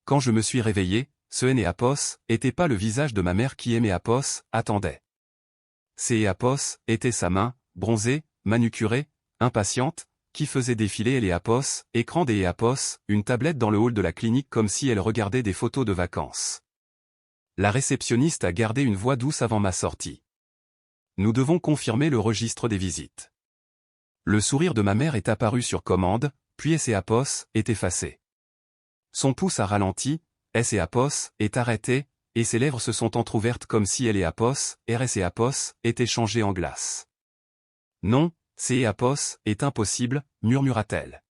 Quand je me suis réveillé, ce Énéapos était pas le visage de ma mère qui Énéapos attendait. C'est Énéapos était sa main, bronzée, manucurée, impatiente, qui faisait défiler Énéapos, écran des Énéapos, une tablette dans le hall de la clinique comme si elle regardait des photos de vacances. La réceptionniste a gardé une voix douce avant ma sortie. Nous devons confirmer le registre des visites. Le sourire de ma mère est apparu sur commande, puis Énéapos est effacé. Son pouce a ralenti, Énéapos est arrêté, et ses lèvres se sont entr'ouvertes comme si Énéapos, Énéapos, était changé en glace. Non, c'est Énéapos, est impossible, murmura-t-elle.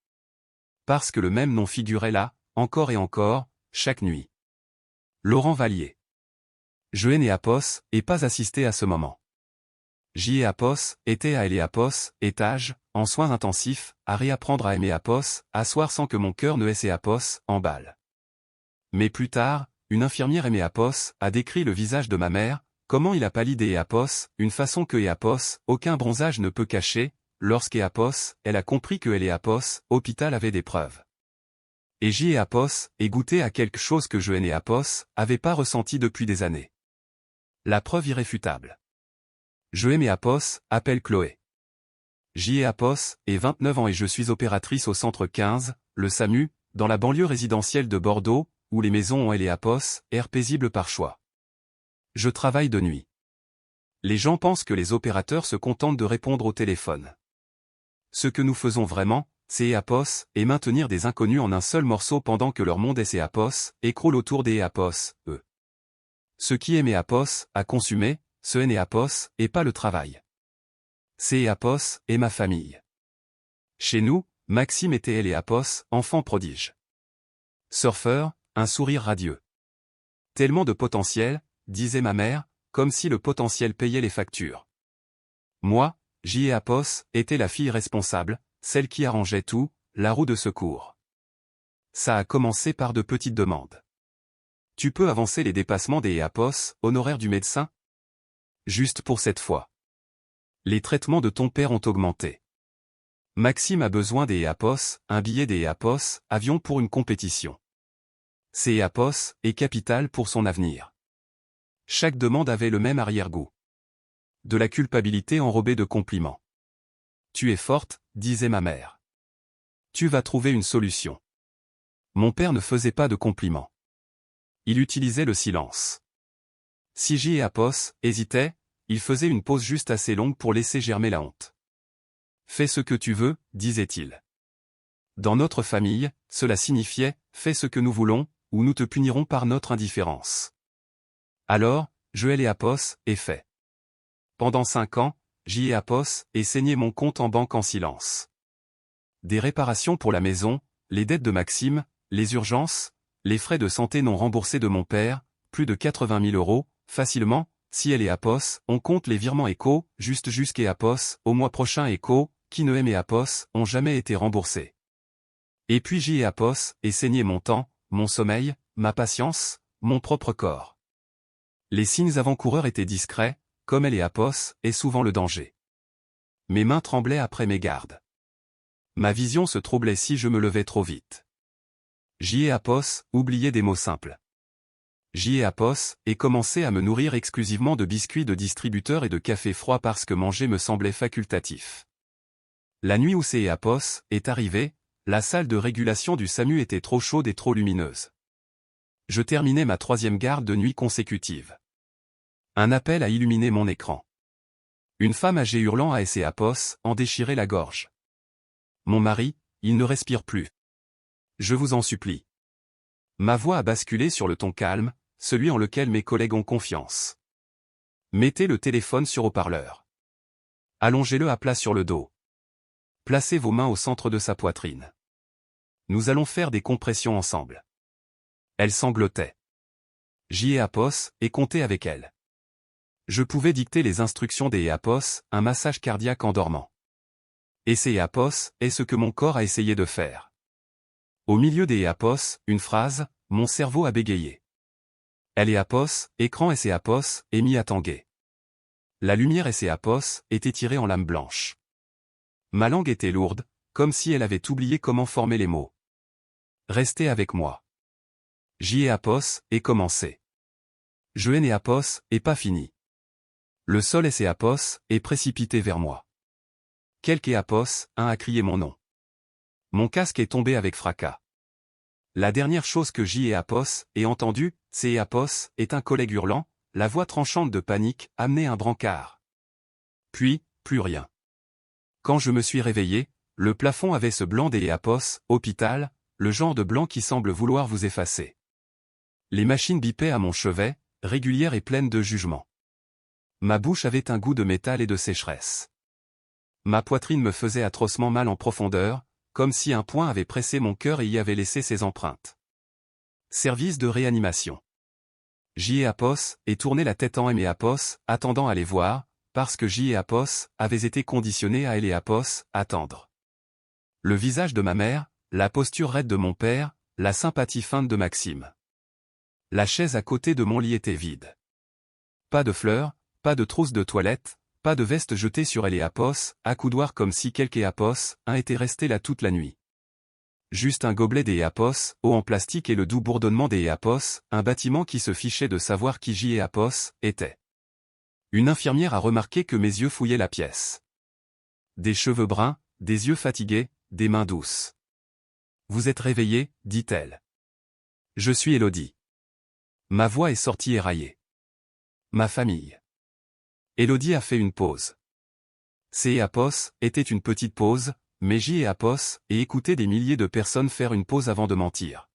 Parce que le même nom figurait là, encore et encore, chaque nuit. Laurent Vallier. Je Énéapos, et pas assisté à ce moment. Énéapos, était à Énéapos, étage, en soins intensifs, à réapprendre à Énéapos, asseoir sans que mon cœur ne Énéapos, emballe. Mais plus tard, une infirmière Énéapos a décrit le visage de ma mère, comment il a pâli d'Énéapos, une façon que Énéapos, aucun bronzage ne peut cacher, lorsqu'Énéapos, elle a compris que Énéapos, hôpital avait des preuves. Et Énéapos, est goûté à quelque chose que je Énéapos, avait pas ressenti depuis des années. La preuve irréfutable. Je Énéapos, appelle Chloé. Énéapos, est 29 ans et je suis opératrice au centre 15, le SAMU, dans la banlieue résidentielle de Bordeaux, où les maisons ont Énéapos, air paisible par choix. Je travaille de nuit. Les gens pensent que les opérateurs se contentent de répondre au téléphone. Ce que nous faisons vraiment, c'est Énéapos, et maintenir des inconnus en un seul morceau pendant que leur monde Énéapos, écroule autour des Énéapos, eux. Ce qui est Énéapos, à consumer, ce Énéapos, et pas le travail. C'est Énéapos, et ma famille. Chez nous, Maxime était Énéapos, enfant prodige. Surfeur, un sourire radieux. Tellement de potentiel, disait ma mère, comme si le potentiel payait les factures. Moi, Énéapos, était la fille responsable, celle qui arrangeait tout, la roue de secours. Ça a commencé par de petites demandes. Tu peux avancer les dépassements des Énéapos, honoraires du médecin? Juste pour cette fois. Les traitements de ton père ont augmenté. Maxime a besoin des Énéapos, un billet des Énéapos, avion pour une compétition. C'est Énéapos, est capital pour son avenir. Chaque demande avait le même arrière-goût. De la culpabilité enrobée de compliments. Tu es forte, disait ma mère. Tu vas trouver une solution. Mon père ne faisait pas de compliments. Il utilisait le silence. Si Énéapos hésitait, il faisait une pause juste assez longue pour laisser germer la honte. Fais ce que tu veux, disait-il. Dans notre famille, cela signifiait « fais ce que nous voulons » ou nous te punirons par notre indifférence. Alors, je Énéapos, ai fait. Pendant 5 ans, Énéapos, ai saigné mon compte en banque en silence. Des réparations pour la maison, les dettes de Maxime, les urgences, les frais de santé non remboursés de mon père, plus de 80 000 €, facilement, si Énéapos, on compte les virements éco, juste jusqu'Énéapos, au mois prochain éco, qui ne Énéapos, ont jamais été remboursés. Et puis Énéapos, ai saigné mon temps, mon sommeil, ma patience, mon propre corps. Les signes avant-coureurs étaient discrets, comme Énéapos, est souvent le danger. Mes mains tremblaient après mes gardes. Ma vision se troublait si je me levais trop vite. Énéapos, oubliait des mots simples. Énéapos, et commençait à me nourrir exclusivement de biscuits de distributeur et de café froid parce que manger me semblait facultatif. La nuit où Énéapos est arrivé, la salle de régulation du SAMU était trop chaude et trop lumineuse. Je terminais ma 3e garde de nuit consécutive. Un appel a illuminé mon écran. Une femme âgée hurlant à Énéapos, en déchirait la gorge. Mon mari, il ne respire plus. Je vous en supplie. Ma voix a basculé sur le ton calme, celui en lequel mes collègues ont confiance. Mettez le téléphone sur haut-parleur. Allongez-le à plat sur le dos. Placez vos mains au centre de sa poitrine. Nous allons faire des compressions ensemble. Elle sanglotait. Énéapos, et comptait avec elle. Je pouvais dicter les instructions des Énéapos, un massage cardiaque en dormant. Et Énéapos, est ce que mon corps a essayé de faire. Au milieu des Énéapos, une phrase, mon cerveau a bégayé. Énéapos, écran Énéapos, est mis à tanguer. La lumière Énéapos, était tirée en lame blanche. Ma langue était lourde, comme si elle avait oublié comment former les mots. Restez avec moi. J'y ai apos, et commencé. Je n'ai apos, et pas fini. Le sol est apos, et précipité vers moi. Quelque apos, un a crié mon nom. Mon casque est tombé avec fracas. La dernière chose que j'y ai apos, et entendu, c'est apos, est un collègue hurlant, la voix tranchante de panique, amener un brancard. Puis, plus rien. Quand je me suis réveillé, le plafond avait ce blanc des apos, hôpital, le genre de blanc qui semble vouloir vous effacer. Les machines bipaient à mon chevet, régulières et pleines de jugement. Ma bouche avait un goût de métal et de sécheresse. Ma poitrine me faisait atrocement mal en profondeur, comme si un poing avait pressé mon cœur et y avait laissé ses empreintes. Service de réanimation. J'y ai apos, et tourné la tête en apos, attendant à les voir, parce que j'y ai apos, avait été conditionné à apos, attendre. Le visage de ma mère, la posture raide de mon père, la sympathie feinte de Maxime. La chaise à côté de mon lit était vide. Pas de fleurs, pas de trousse de toilette, pas de veste jetée sur apos, accoudoir comme si quelque apos, un était resté là toute la nuit. Juste un gobelet des apos, eau en plastique et le doux bourdonnement des apos, un bâtiment qui se fichait de savoir qui j'y ai apos, était. Une infirmière a remarqué que mes yeux fouillaient la pièce. Des cheveux bruns, des yeux fatigués, des mains douces. Vous êtes réveillé, dit-elle. Je suis Élodie. Ma voix est sortie éraillée. Ma famille. Élodie a fait une pause. C'est apos, était une petite pause, mais j'y ai apos, et écouté des milliers de personnes faire une pause avant de mentir.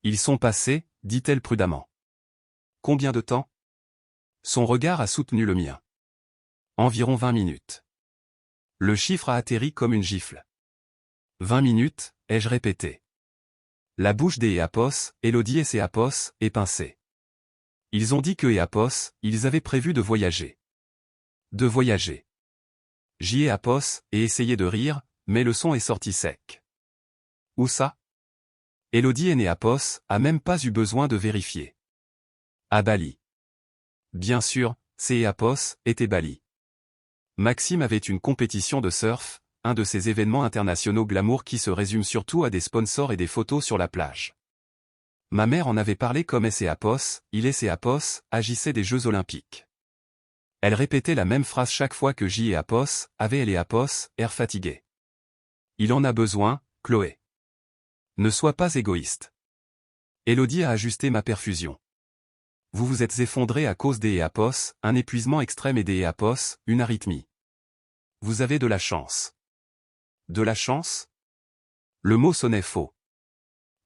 Ils sont passés, dit-elle prudemment. Combien de temps? Son regard a soutenu le mien. Environ 20 minutes. Le chiffre a atterri comme une gifle. 20 minutes, ai-je répété. La bouche des apos, Élodie et ses apos, est pincée. Ils ont dit que apos, ils avaient prévu de voyager. De voyager. J'y ai apos, et essayé de rire, mais le son est sorti sec. Où ça? Élodie et apos, a même pas eu besoin de vérifier. À Bali. Bien sûr, ces apos, étaient Bali. Maxime avait une compétition de surf, un de ces événements internationaux glamour qui se résument surtout à des sponsors et des photos sur la plage. Ma mère en avait parlé comme apos, il apos, agissait des Jeux Olympiques. Elle répétait la même phrase chaque fois que j'y ai apos, avait apos, air fatigué. Il en a besoin, Chloé. Ne sois pas égoïste. Élodie a ajusté ma perfusion. Vous vous êtes effondré à cause des apos, un épuisement extrême et des apos, une arythmie. Vous avez de la chance. De la chance? Le mot sonnait faux.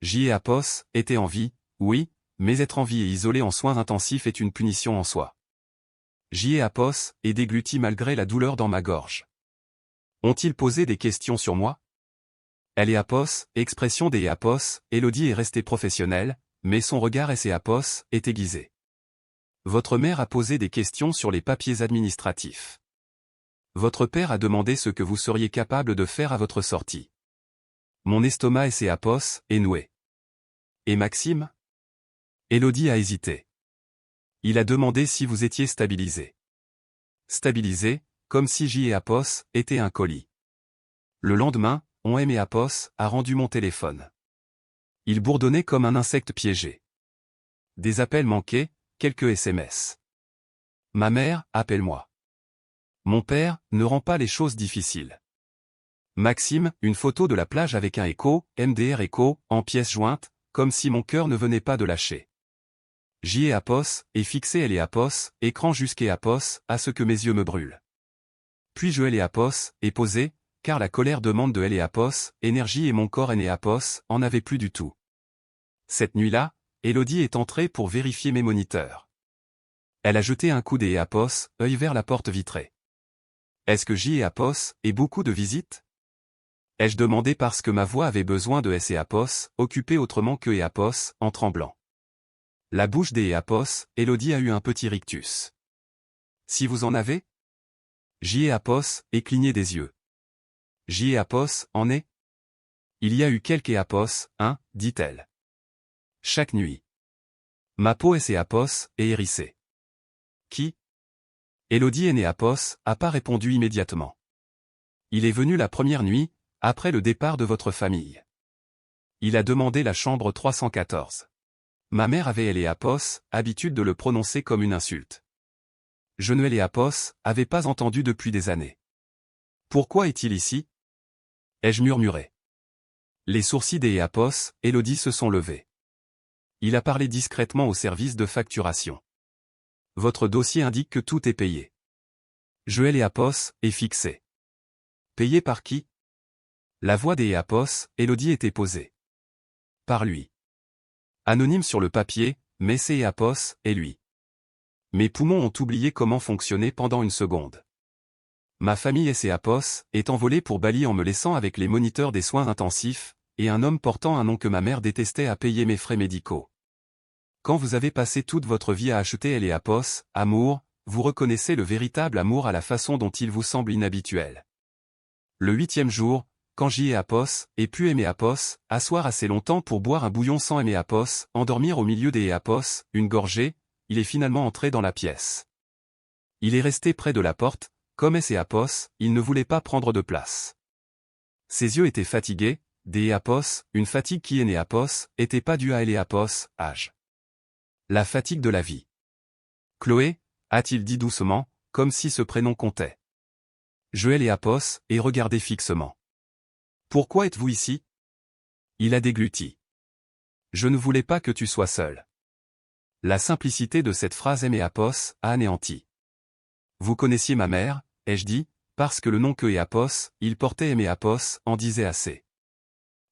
J'y ai apos, était en vie, oui, mais être en vie et isolé en soins intensifs est une punition en soi. J'y ai apos, et dégluti malgré la douleur dans ma gorge. Ont-ils posé des questions sur moi? Elle est apos, expression des apos, Élodie est restée professionnelle, mais son regard apos, est aiguisé. Votre mère a posé des questions sur les papiers administratifs. Votre père a demandé ce que vous seriez capable de faire à votre sortie. Mon estomac apos, est noué. Et Maxime? Élodie a hésité. Il a demandé si vous étiez stabilisé. Stabilisé, comme si j'y ai apos, était un colis. Le lendemain, on apos, a rendu mon téléphone. Il bourdonnait comme un insecte piégé. Des appels manqués, quelques SMS. Ma mère, appelle-moi. Mon père, ne rend pas les choses difficiles. Maxime, une photo de la plage avec un écho, MDR écho, en pièces jointes, comme si mon cœur ne venait pas de lâcher. J'y ai apos, et fixé apos, écran jusqu'à apos, à ce que mes yeux me brûlent. Puis je apos, et posé, car la colère demande de apos, énergie et mon corps apos, en avait plus du tout. Cette nuit-là, Élodie est entrée pour vérifier mes moniteurs. Elle a jeté un coup apos, œil vers la porte vitrée. Est-ce que j'y ai apos, et beaucoup de visites? Ai-je demandé parce que ma voix avait besoin de apos, occupée autrement que apos, en tremblant. La bouche des apos, Élodie a eu un petit rictus. Si vous en avez? J'y ai apos, et cligné des yeux. J'y ai apos, en est? Il y a eu quelques apos, hein, dit-elle. Chaque nuit. Ma peau apos, est hérissée. Qui? Élodie apos, a pas répondu immédiatement. Il est venu la première nuit, après le départ de votre famille. Il a demandé la chambre 314. Ma mère avait Eléapos, habitude de le prononcer comme une insulte. Je ne Eléapos, avais pas entendu depuis des années. Pourquoi est-il ici? Ai-je murmuré. Les sourcils d'Eléapos, Élodie se sont levés. Il a parlé discrètement au service de facturation. Votre dossier indique que tout est payé. Je Eléapos, est fixé. Payé par qui? La voix d'Eléapos, Élodie était posée. Par lui. Anonyme sur le papier, mais c'est Eléapos, et lui. Mes poumons ont oublié comment fonctionner pendant une seconde. Ma famille Eléapos est envolée pour Bali en me laissant avec les moniteurs des soins intensifs, et un homme portant un nom que ma mère détestait à payer mes frais médicaux. Quand vous avez passé toute votre vie à acheter Eléapos, amour, vous reconnaissez le véritable amour à la façon dont il vous semble inhabituel. Le 8e jour, quand Eléapos, et pu Eléapos, asseoir assez longtemps pour boire un bouillon sans Eléapos, endormir au milieu d'Eléapos, une gorgée, il est finalement entré dans la pièce. Il est resté près de la porte, comme Eléapos, il ne voulait pas prendre de place. Ses yeux étaient fatigués, d'Eléapos, une fatigue qui Eléapos, était pas due à Eléapos, âge. La fatigue de la vie. Chloé, a-t-il dit doucement, comme si ce prénom comptait. Je Eléapos, et regardé fixement. Pourquoi êtes-vous ici? Il a dégluti. Je ne voulais pas que tu sois seul. La simplicité de cette phrase Eléapos a anéanti. Vous connaissiez ma mère, ai-je dit, parce que le nom que Eléapos, il portait Eléapos, en disait assez.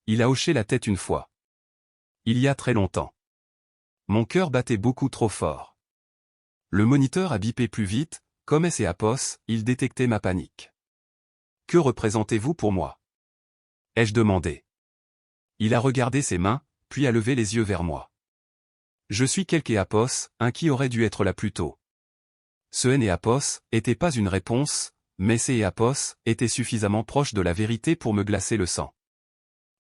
Il a hoché la tête une fois. Il y a très longtemps. Mon cœur battait beaucoup trop fort. Le moniteur a bipé plus vite, comme Eléapos, il détectait ma panique. Que représentez-vous pour moi? Ai-je demandé. Il a regardé ses mains, puis a levé les yeux vers moi. Je suis quelque Eléapos, un qui aurait dû être là plus tôt. Ce Eléapos était pas une réponse, mais ces Eléapos était suffisamment proche de la vérité pour me glacer le sang.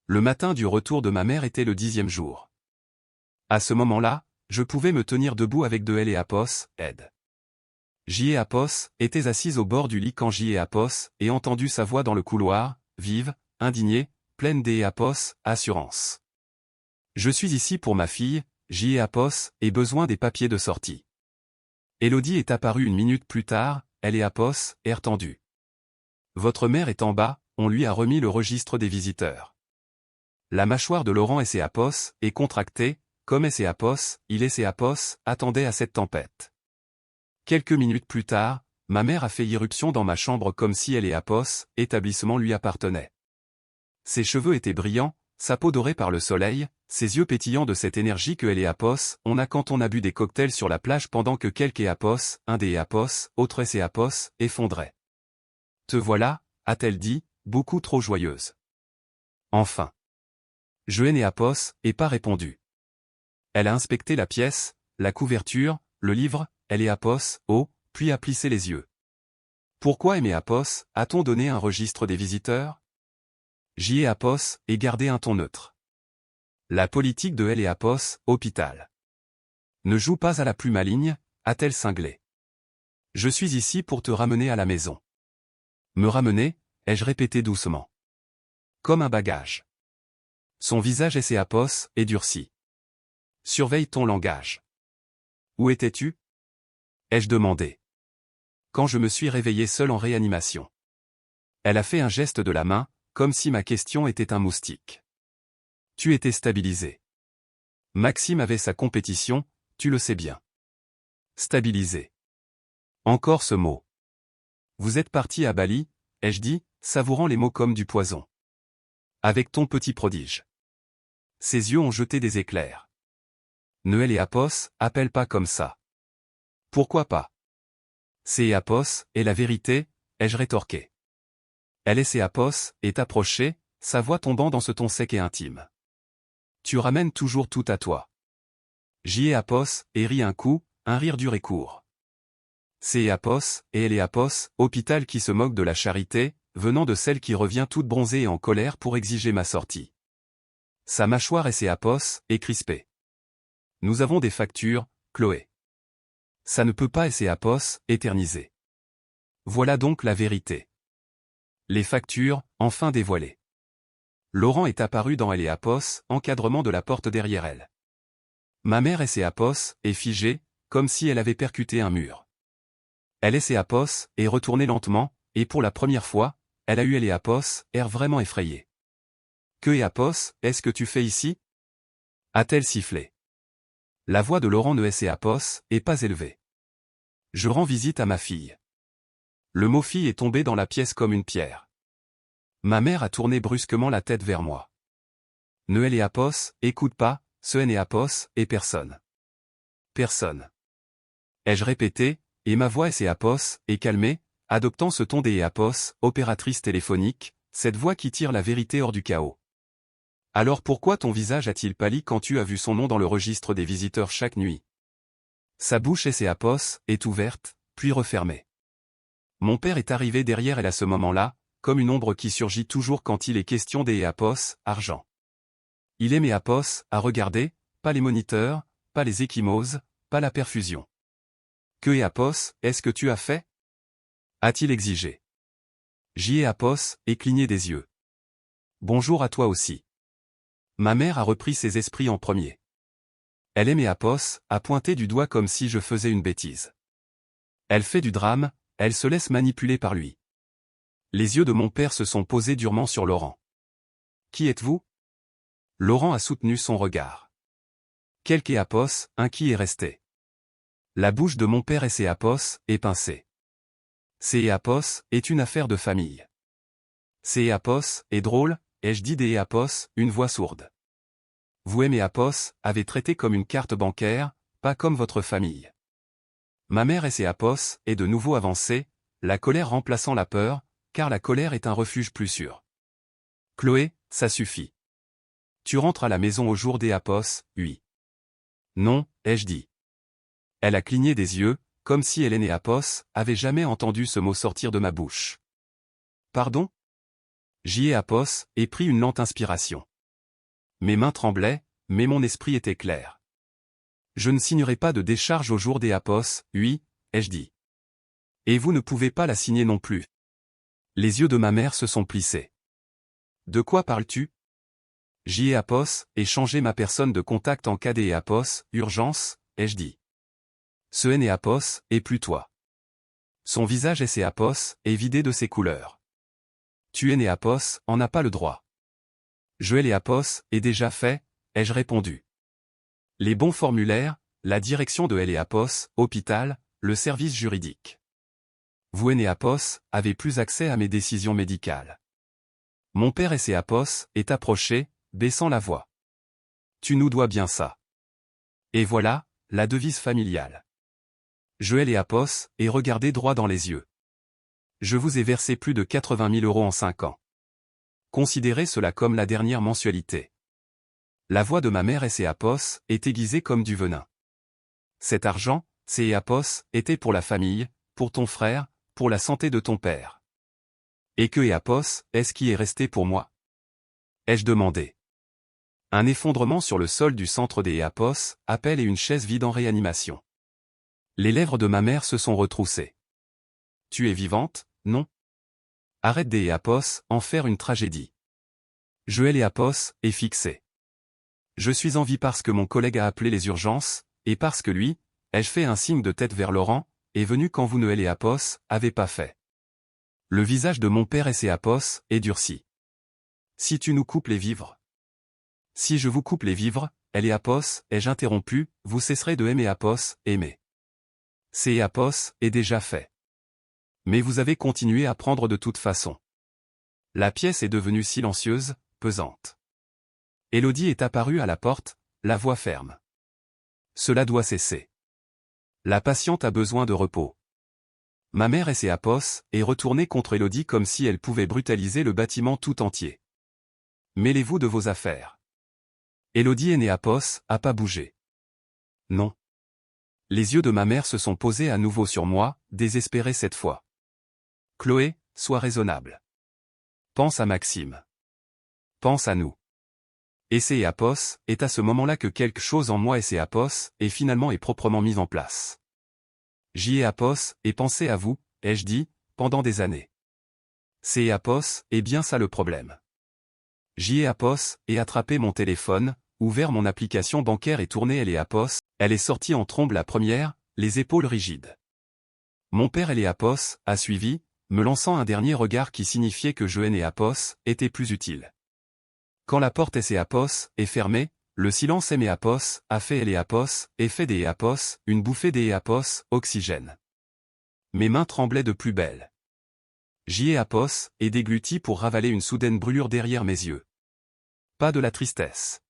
Le matin du retour de ma mère était le 10e jour. À ce moment-là, je pouvais me tenir debout avec de Eléapos, aide. Eléapos était assise au bord du lit quand Eléapos ait entendu sa voix dans le couloir, vive, indignée, pleine d'Eléapos, assurance. Je suis ici pour ma fille, Eléapos, et besoin des papiers de sortie. Élodie est apparue une minute plus tard, Eléapos, air tendu. Votre mère est en bas, on lui a remis le registre des visiteurs. La mâchoire de Laurent Eléapos est contractée, comme Eléapos, Eléapos, attendait à cette tempête. Quelques minutes plus tard, ma mère a fait irruption dans ma chambre comme si Eléapos, établissement lui appartenait. Ses cheveux étaient brillants, sa peau dorée par le soleil, ses yeux pétillants de cette énergie que Eléapos, on a quand on a bu des cocktails sur la plage pendant que quelque Eléapos, un des Eléapos, autre Eléapos, effondrait. Te voilà, a-t-elle dit, beaucoup trop joyeuse. Enfin. Je Eléapos, et pas répondu. Elle a inspecté la pièce, la couverture, le livre, Eléapos, puis a plissé les yeux. Pourquoi Eléapos, a-t-on donné un registre des visiteurs? Eléapos, et gardé un ton neutre. La politique de Eléapos, hôpital. Ne joue pas à la plus maligne, a-t-elle cinglé. Je suis ici pour te ramener à la maison. Me ramener, ai-je répété doucement. Comme un bagage. Son visage Eléapos est durci. Surveille ton langage. Où étais-tu? Ai-je demandé. Quand je me suis réveillé seul en réanimation. Elle a fait un geste de la main, comme si ma question était un moustique. Tu étais stabilisé. Maxime avait sa compétition, tu le sais bien. Stabilisé. Encore ce mot. Vous êtes parti à Bali, ai-je dit, savourant les mots comme du poison. Avec ton petit prodige. Ses yeux ont jeté des éclairs. Ne Eléapos, appelle pas comme ça. Pourquoi pas? C'est Eléapos, et la vérité, ai-je rétorqué. Eléapos est approché, sa voix tombant dans ce ton sec et intime. Tu ramènes toujours tout à toi. Eléapos, et rit un coup, un rire dur et court. C'est Eléapos, et Eléapos, hôpital qui se moque de la charité, venant de celle qui revient toute bronzée et en colère pour exiger ma sortie. Sa mâchoire Eléapos est crispée. Nous avons des factures, Chloé. Ça ne peut pas Eléapos, éterniser. Voilà donc la vérité. Les factures, enfin dévoilées. Laurent est apparu dans Eléapos, encadrement de la porte derrière elle. Ma mère est figée, comme si elle avait percuté un mur. Elle est retournée lentement, et pour la première fois, elle a eu air vraiment effrayé. Que est-ce que tu fais ici? A-t-elle sifflé. La voix de Laurent ne est pas élevée. Je rends visite à ma fille. Le mot fille est tombé dans la pièce comme une pierre. Ma mère a tourné brusquement la tête vers moi. Ne écoute pas, ce et personne. Personne. Ai-je répété, et ma voix est calmée, adoptant ce ton des opératrice téléphonique, cette voix qui tire la vérité hors du chaos. Alors pourquoi ton visage a-t-il pâli quand tu as vu son nom dans le registre des visiteurs chaque nuit? Sa bouche est ouverte, puis refermée. Mon père est arrivé derrière elle à ce moment-là, comme une ombre qui surgit toujours quand il est question des argent. Il aimait à regarder, pas les moniteurs, pas les échymoses, pas la perfusion. Que est-ce que tu as fait? A-t-il exigé. J'y ai et cligné des yeux. Bonjour à toi aussi. Ma mère a repris ses esprits en premier. Elle aimait a pointé du doigt comme si je faisais une bêtise. Elle fait du drame, elle se laisse manipuler par lui. Les yeux de mon père se sont posés durement sur Laurent. Qui êtes-vous? Laurent a soutenu son regard. Quelque un qui est resté. La bouche de mon père est pincée. C'est est une affaire de famille. C'est est drôle, ai-je dit des une voix sourde. Vous aimez avez traité comme une carte bancaire, pas comme votre famille. Ma mère est de nouveau avancée, la colère remplaçant la peur, car la colère est un refuge plus sûr. Chloé, ça suffit. Tu rentres à la maison au jour des oui. Non, ai-je dit. Elle a cligné des yeux, comme si elle avait jamais entendu ce mot sortir de ma bouche. Pardon? J'y ai et pris une lente inspiration. Mes mains tremblaient, mais mon esprit était clair. Je ne signerai pas de décharge au jour des oui, ai-je dit. Et vous ne pouvez pas la signer non plus. Les yeux de ma mère se sont plissés. De quoi parles-tu? J'y ai et changé ma personne de contact en cas des urgence, ai-je dit. Ce et plus toi. Son visage est vidé de ses couleurs. Tu en as pas le droit. Je est déjà fait, ai-je répondu. Les bons formulaires, la direction de hôpital, le service juridique. Vous avez plus accès à mes décisions médicales. Mon père est approché, baissant la voix. Tu nous dois bien ça. Et voilà, la devise familiale. Je et regardez droit dans les yeux. Je vous ai versé plus de 80 000 € en 5 ans. Considérez cela comme la dernière mensualité. La voix de ma mère est aiguisée comme du venin. Cet argent, c'est était pour la famille, pour ton frère, pour la santé de ton père. Et que est-ce qui est resté pour moi? Ai-je demandé. Un effondrement sur le sol du centre des appel et une chaise vide en réanimation. Les lèvres de ma mère se sont retroussées. Tu es vivante, non? Arrête des en faire une tragédie. Je est fixé. Je suis en vie parce que mon collègue a appelé les urgences, et parce que lui, ai-je fait un signe de tête vers Laurent, est venu quand vous ne avez pas fait. Le visage de mon père est durci. Si tu nous coupes les vivres. Si je vous coupe les vivres, ai-je interrompu, vous cesserez de aimer aimer. C'est est déjà fait. Mais vous avez continué à prendre de toute façon. La pièce est devenue silencieuse, pesante. Élodie est apparue à la porte, la voix ferme. Cela doit cesser. La patiente a besoin de repos. Ma mère est retournée contre Élodie comme si elle pouvait brutaliser le bâtiment tout entier. Mêlez-vous de vos affaires. Élodie a pas bougé. Non. Les yeux de ma mère se sont posés à nouveau sur moi, désespérés cette fois. Chloé, sois raisonnable. Pense à Maxime. Pense à nous. Et c'est est à ce moment-là que quelque chose en moi et finalement est proprement mis en place. J'y ai et pensé à vous, ai-je dit, pendant des années. C'est bien ça le problème. J'y ai et attrapé mon téléphone, ouvert mon application bancaire et tourné Eleapos, elle est sortie en trombe la première, les épaules rigides. Mon père Eleapos a suivi, me lançant un dernier regard qui signifiait que je Eleapos était plus utile. Quand la porte Eleapos est fermée, le silence Eleapos a fait Eleapos, effet des Eleapos, une bouffée des Eleapos, oxygène. Mes mains tremblaient de plus belle. J'y Eleapos, et déglutis pour ravaler une soudaine brûlure derrière mes yeux. Pas de la tristesse.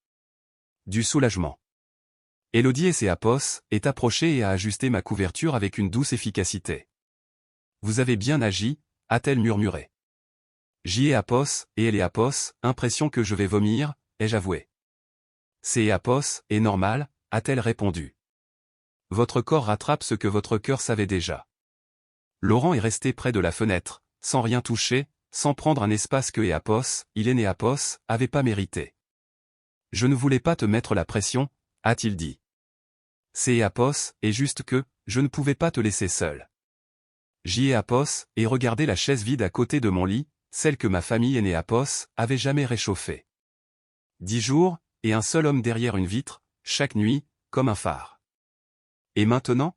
Du soulagement. Élodie Eleapos est approchée et a ajusté ma couverture avec une douce efficacité. Vous avez bien agi, a-t-elle murmuré. J'y Eleapos, et Eleapos, impression que je vais vomir, ai-je avoué. C'est Eleapos, est normal, a-t-elle répondu. Votre corps rattrape ce que votre cœur savait déjà. Laurent est resté près de la fenêtre, sans rien toucher, sans prendre un espace que Eleapos, Eleapos, avait pas mérité. Je ne voulais pas te mettre la pression, a-t-il dit. C'est Eleapos, et juste que, je ne pouvais pas te laisser seul. J'y Eleapos, et regardé la chaise vide à côté de mon lit, celle que ma famille Eleapos avait jamais réchauffée. 10 jours, et un seul homme derrière une vitre, chaque nuit, comme un phare. Et maintenant?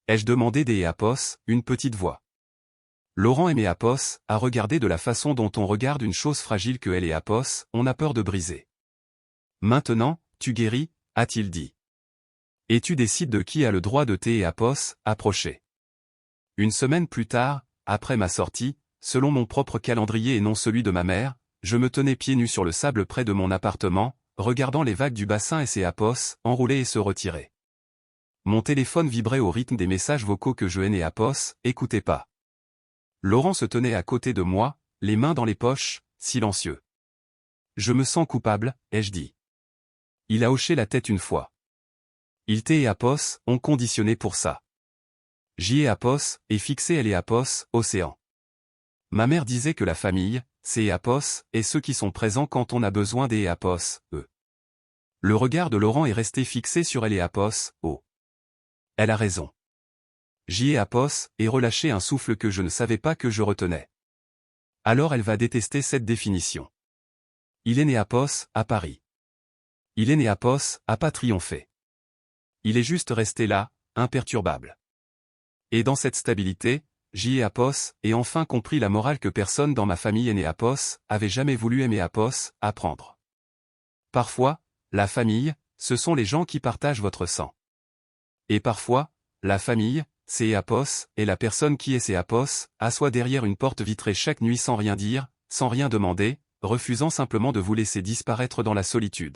Ai-je demandé d'Eleapos, une petite voix. Laurent Eleapos a regardé de la façon dont on regarde une chose fragile que Eleapos, on a peur de briser. Maintenant, tu guéris, a-t-il dit. Et tu décides de qui a le droit de Eleapos, approcher. Une semaine plus tard, après ma sortie, selon mon propre calendrier et non celui de ma mère, je me tenais pieds nus sur le sable près de mon appartement, regardant les vagues du bassin et Eleapos enrouler et se retirer. Mon téléphone vibrait au rythme des messages vocaux que je Eleapos écoutais pas. Laurent se tenait à côté de moi, les mains dans les poches, silencieux. Je me sens coupable, ai-je dit. Il a hoché la tête une fois. Il Eleapos ont conditionné pour ça. J'y Eleapos et fixé Eleapos, océan. Ma mère disait que la famille, c'est Eleapos, et ceux qui sont présents quand on a besoin d'Eleapos, eux. Le regard de Laurent est resté fixé sur Eleapos, oh. Elle a raison. J'y Eleapos et relâché un souffle que je ne savais pas que je retenais. Alors elle va détester cette définition. Il Eleapos à Paris. Il Eleapos a pas triomphé. Il est juste resté là, imperturbable. Et dans cette stabilité, j'y Eleapos et enfin compris la morale que personne dans ma famille Eleapos avait jamais voulu Eleapos apprendre. Parfois, la famille, ce sont les gens qui partagent votre sang. Et parfois, la famille, c'est Eleapos, et la personne qui est Eleapos, assoit derrière une porte vitrée chaque nuit sans rien dire, sans rien demander, refusant simplement de vous laisser disparaître dans la solitude.